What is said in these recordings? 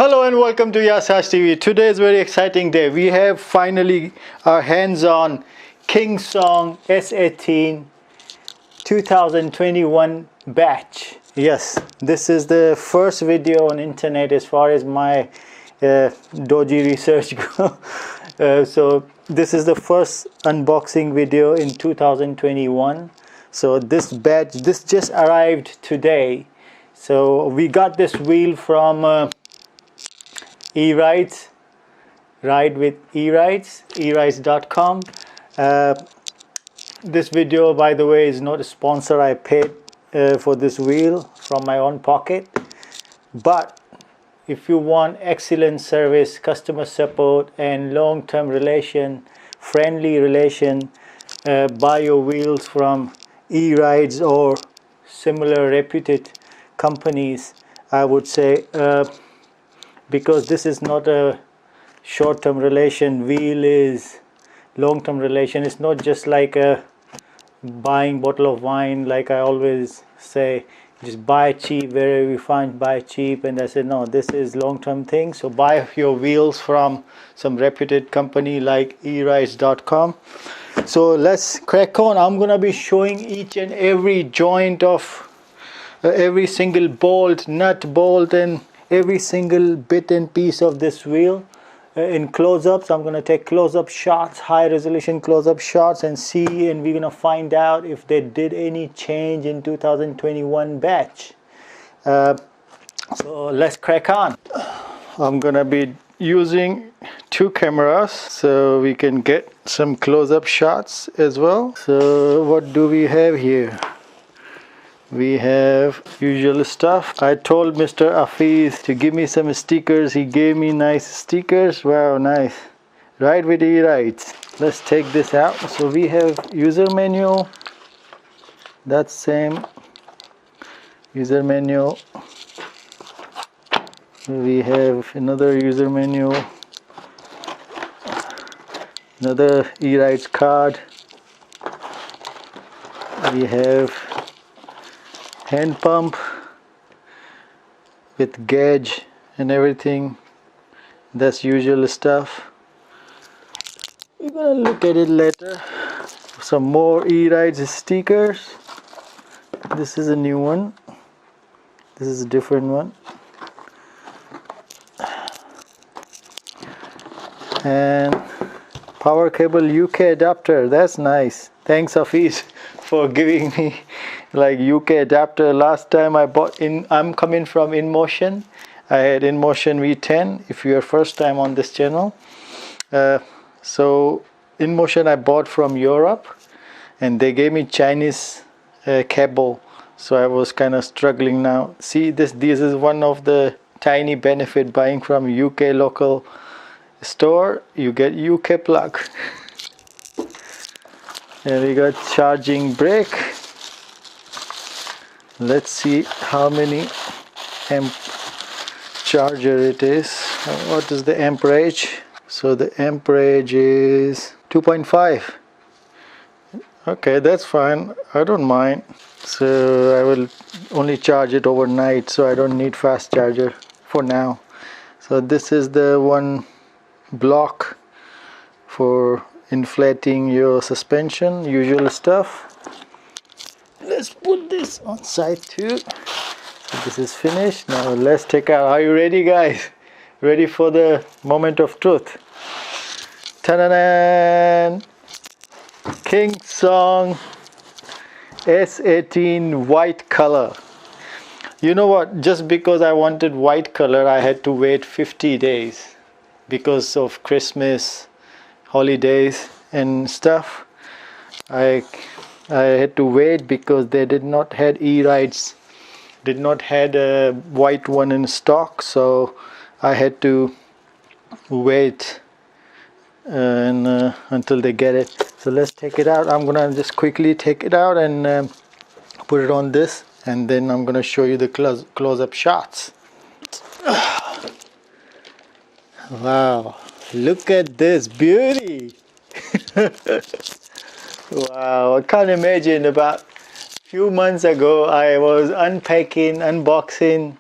Hello and welcome to S18 TV. Today is a very exciting day. We have finally our hands on Kingsong S18 2021 batch. Yes, this is the first video on internet as far as my dodgy research goes. So this is the first unboxing video in 2021. So this batch, this just arrived today. So we got this wheel from E-Rides, ride with E-Rides, erides.com. This video, by the way, is not a sponsor. I paid for this wheel from my own pocket. But if you want excellent service, customer support, and long-term relation, friendly relation, buy your wheels from E-Rides or similar reputed companies, I would say. Because this is not a short-term relation, wheel is long-term relation. It's not just like a buying bottle of wine, like I always say, just buy cheap wherever you find, buy cheap. And I said no, this is long-term thing. So buy your wheels from some reputed company like erides.com. So let's crack on. I'm gonna be showing each and every joint of every single bolt, nut, bolt, and every single bit and piece of this wheel in close-ups. I'm going to take close-up shots, high resolution close-up shots, and see, and we're going to find out if they did any change in 2021 batch. So let's crack on. I'm going to be using two cameras so we can get some close-up shots as well. So what do we have here? We have usual stuff. I told Mr. Afiz to give me some stickers. He gave me nice stickers. Wow, nice. Ride with E-Rides. Let's take this out. So we have user manual. That's same user manual. We have another user manual. Another E-Rides card. We have hand pump with gauge and everything. That's usual stuff. We're gonna look at it later. Some more E-Rides stickers. This is a new one. This is a different one. And power cable UK adapter. That's nice. Thanks Hafiz for giving me like UK adapter. Last time I bought I'm coming from InMotion. I had InMotion V10 if you're first time on this channel. So InMotion I bought from Europe, and they gave me Chinese cable, so I was kind of struggling now. See, this is one of the tiny benefit buying from UK local store. You get UK plug. And we got charging brick. Let's see how many amp charger it is. What is the amperage? So the amperage is 2.5. Okay, that's fine. I don't mind. So I will only charge it overnight, so I don't need fast charger for now. So this is the one block for inflating your suspension, usual stuff. Let's put this on side too. So this is finished. Now let's take out. Are you ready, guys? Ready for the moment of truth? Ta-da-da! Kingsong S18 white color. You know what? Just because I wanted white color, I had to wait 50 days because of Christmas, holidays and stuff. I had to wait because they did not had E-Rides, did not had a white one in stock, so I had to wait until they get it. So let's take it out. I'm gonna just quickly take it out and put it on this, and then I'm gonna show you the close-up shots. Wow, look at this beauty. Wow, I can't imagine. About a few months ago I was unpacking, unboxing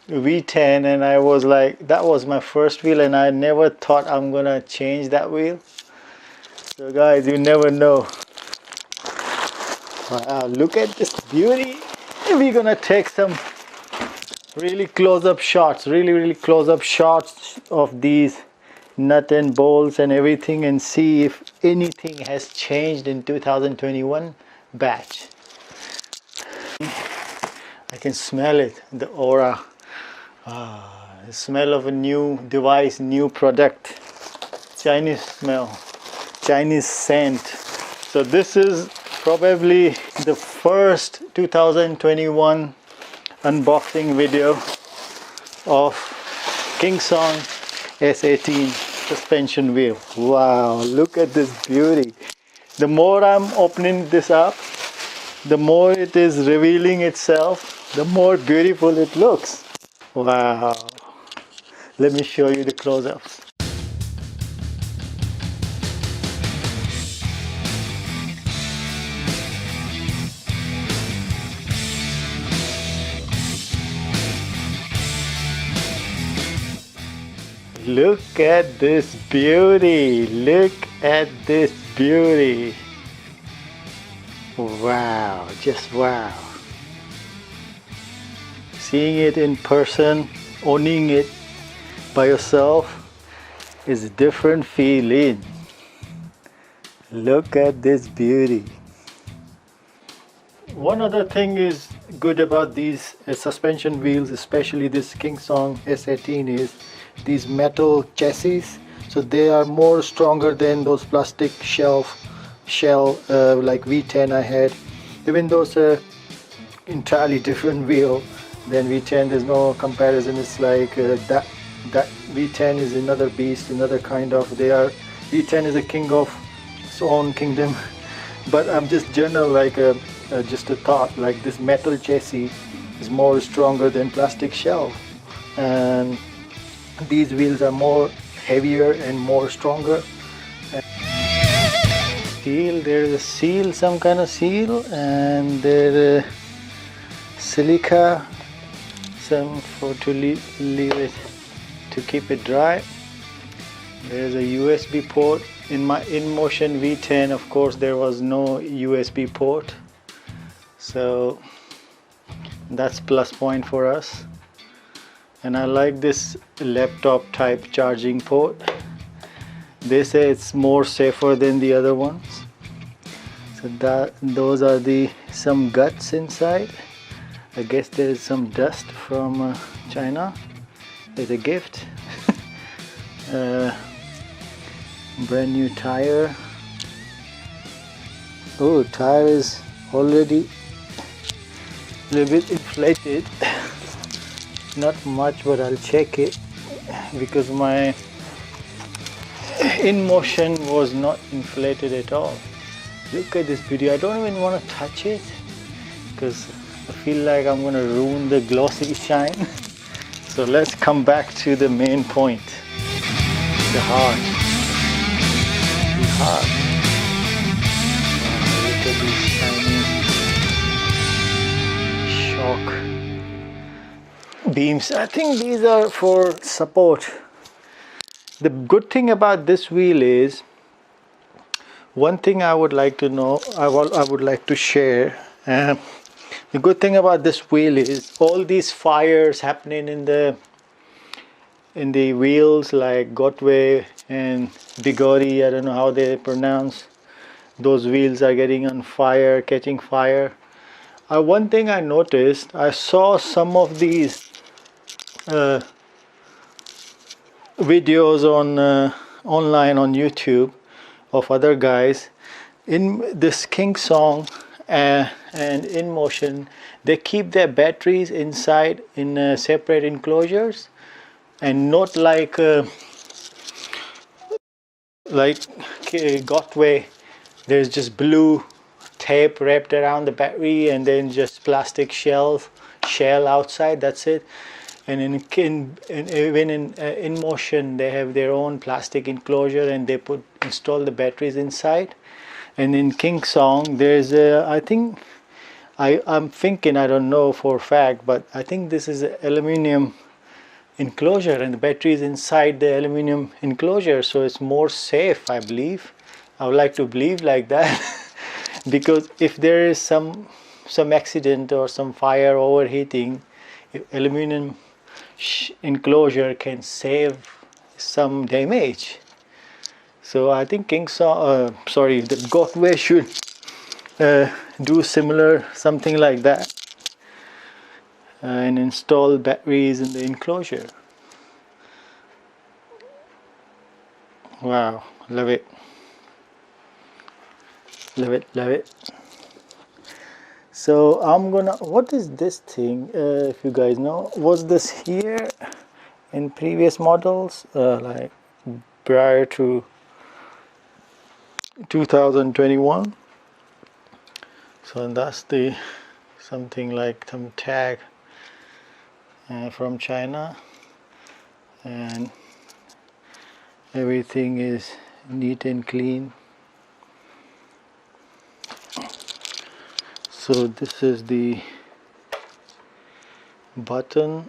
V10, and I was like, that was my first wheel, and I never thought I'm gonna change that wheel. So guys, you never know. Wow, look at this beauty. We're gonna take some really close-up shots, really close-up shots of these nut and bolts and everything, and see if anything has changed in 2021 batch. I can smell it, the aura. The smell of a new device, new product. Chinese smell, Chinese scent. So this is probably the first 2021 unboxing video of Kingsong S18 suspension wheel. Wow, look at this beauty. The more I'm opening this up, the more it is revealing itself, the more beautiful it looks. Wow. Let me show you the close-ups. Look at this beauty. Look at this beauty. Wow, just wow. Seeing it in person, owning it by yourself is a different feeling. Look at this beauty. One other thing is good about these suspension wheels, especially this Kingsong S18, is these metal chassis. So they are more stronger than those plastic shell like V10 I had. Even though it's a entirely different wheel than V10, there's no comparison. It's like that V10 is another beast, another kind of, V10 is a king of its own kingdom. But I'm just general, like just a thought, like this metal chassis is more stronger than plastic shell, and these wheels are more heavier and more stronger. Seal, there's a seal, some kind of seal, and there's silica, some for to leave it, to keep it dry. There's a USB port. In my InMotion V10, of course, there was no USB port, so that's plus point for us. And I like this laptop type charging port. They say it's more safer than the other ones. So those are some guts inside. I guess there is some dust from China. There's a gift. Brand new tire. Oh, tire is already a little bit inflated. Not much, but I'll check it because my InMotion was not inflated at all. Look at this beauty. I don't even want to touch it because I feel like I'm going to ruin the glossy shine. So let's come back to the main point, the heart. The heart. Look at these shiny shock beams. I think these are for support. The good thing about this wheel is, one thing I would like to know, I would like to share. The good thing about this wheel is all these fires happening in the wheels, like Gotway and Bigori, I don't know how they pronounce. Those wheels are getting on fire, catching fire. One thing I noticed, I saw some of these videos on online on YouTube of other guys in this Kingsong and InMotion. They keep their batteries inside in separate enclosures, and not like Gotway. There's just blue tape wrapped around the battery and then just plastic shell outside. That's it. And even in InMotion, they have their own plastic enclosure and they install the batteries inside. And in Kingsong, there's I think I'm thinking, I don't know for a fact, but I think this is an aluminum enclosure and the battery is inside the aluminum enclosure, so it's more safe, I believe. I would like to believe like that. Because if there is some accident or some fire overheating, if aluminum enclosure can save some damage. So I think Kingsong, the Gokwe should do similar, something like that, and install batteries in the enclosure. Wow, love it, love it, love it. So I'm gonna, what is this thing, if you guys know, was this here in previous models, like prior to 2021? So that's the something like some tag from China, and everything is neat and clean. So this is the button.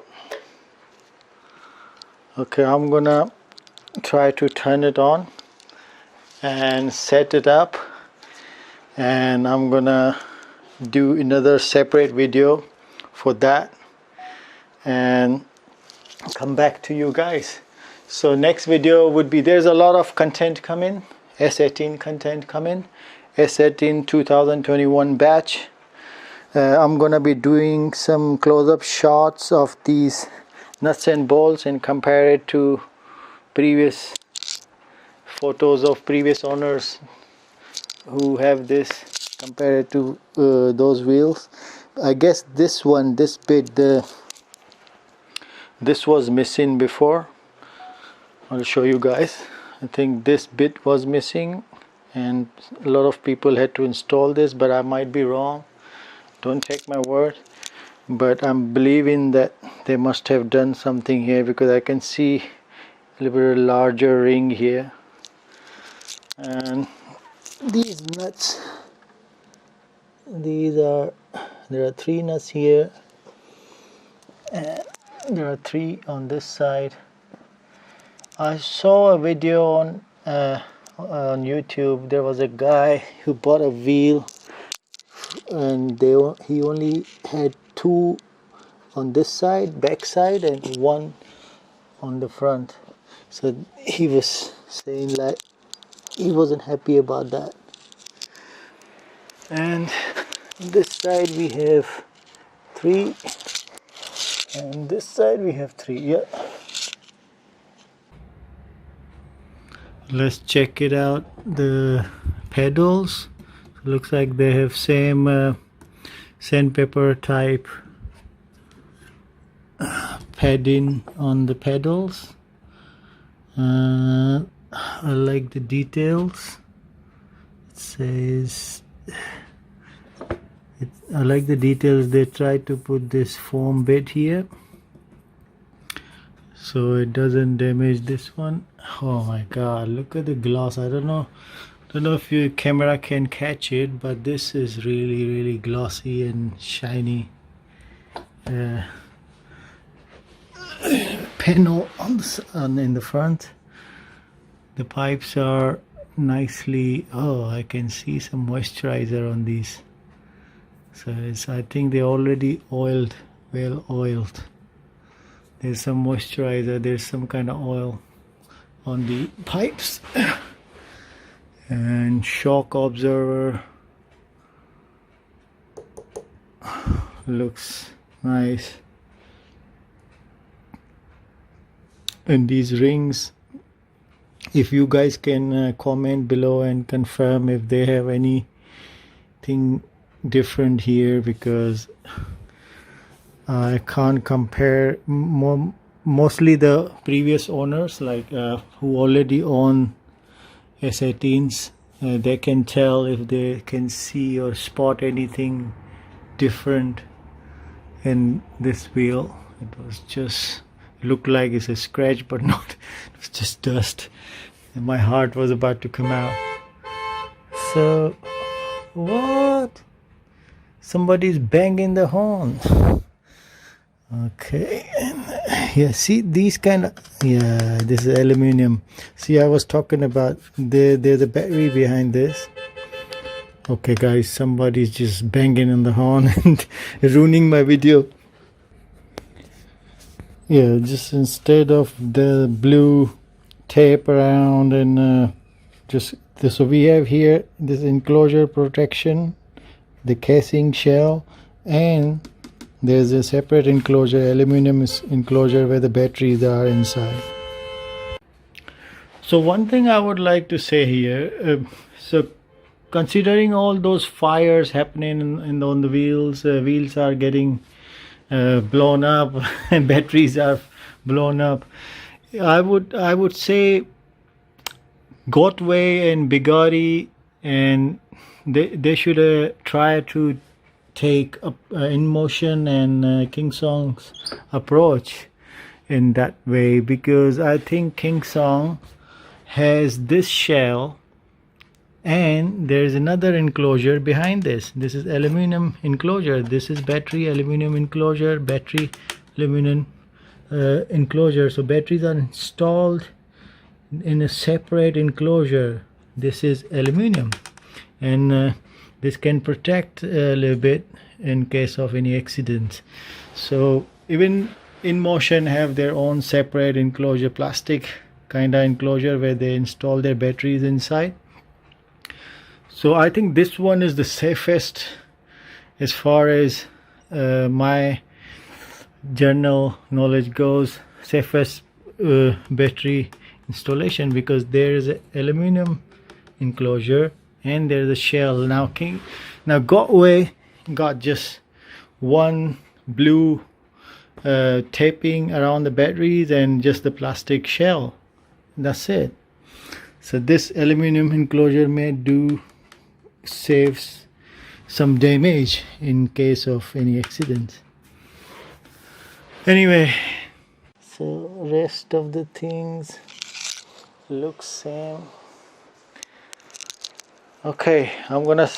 Okay, I'm gonna try to turn it on and set it up, and I'm gonna do another separate video for that and come back to you guys. So next video would be, there's a lot of content coming, S18 content coming, S18 2021 batch. I'm gonna be doing some close-up shots of these nuts and bolts and compare it to previous photos of previous owners who have this, compare it to those wheels. I guess this one, this bit, this was missing before. I'll show you guys. I think this bit was missing and a lot of people had to install this, but I might be wrong. Don't take my word, but I'm believing that they must have done something here, because I can see a little bit larger ring here. And these nuts, there are 3 nuts here, and there are 3 on this side. I saw a video on YouTube. There was a guy who bought a wheel, and he only had 2 on this side, back side, and 1 on the front. So he was saying like he wasn't happy about that. And this side we have 3, and this side we have 3. Yeah, let's check it out. The pedals, looks like they have same sandpaper type padding on the pedals. I like the details. It says, I like the details. They tried to put this foam bit here so it doesn't damage this one. Oh my god, look at the gloss. I don't know if your camera can catch it, but this is really glossy and shiny. Panel in the front. The pipes are nicely, I can see some moisturizer on these. So I think they already oiled, well oiled. There's some moisturizer, there's some kind of oil on the pipes. And shock absorber looks nice. And these rings, if you guys can comment below and confirm if they have anything different here, because I can't compare. Mostly the previous owners, like who already own S18s, they can tell if they can see or spot anything different in this wheel. It was just looked like it's a scratch, but not. It was just dust, and my heart was about to come out. So what? Somebody's banging the horn. Okay, yeah, see these kind of, yeah, this is aluminum. See, I was talking about there's a battery behind this. Okay guys, somebody's just banging on the horn and ruining my video. Yeah, just instead of the blue tape around and just this, so we have here this enclosure protection, the casing shell, and there's a separate enclosure, aluminum enclosure, where the batteries are inside. So one thing I would like to say here, so considering all those fires happening on the wheels, wheels are getting blown up and batteries are blown up, I would say Gotway and Bigari, and they should try to take InMotion and Kingsong's approach in that way, because I think Kingsong has this shell and there's another enclosure behind this. This is aluminum enclosure, this is battery aluminum enclosure, battery aluminum enclosure. So batteries are installed in a separate enclosure. This is aluminum, and this can protect a little bit in case of any accidents. So even InMotion have their own separate enclosure, plastic kind of enclosure, where they install their batteries inside. So I think this one is the safest as far as my general knowledge goes, safest battery installation, because there is an aluminum enclosure and there's a shell. Now Gotway got just one blue taping around the batteries and just the plastic shell. That's it. So this aluminum enclosure may saves some damage in case of any accidents. Anyway, so rest of the things looks same. Okay, I'm gonna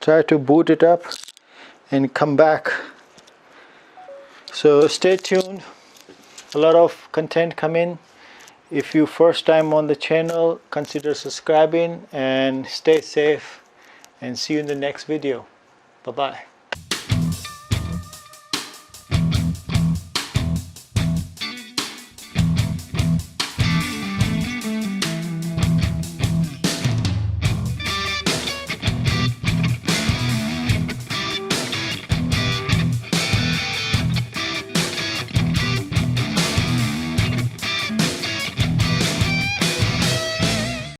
try to boot it up and come back. So stay tuned, a lot of content coming. If you first time on the channel, consider subscribing and stay safe, and see you in the next video. Bye bye.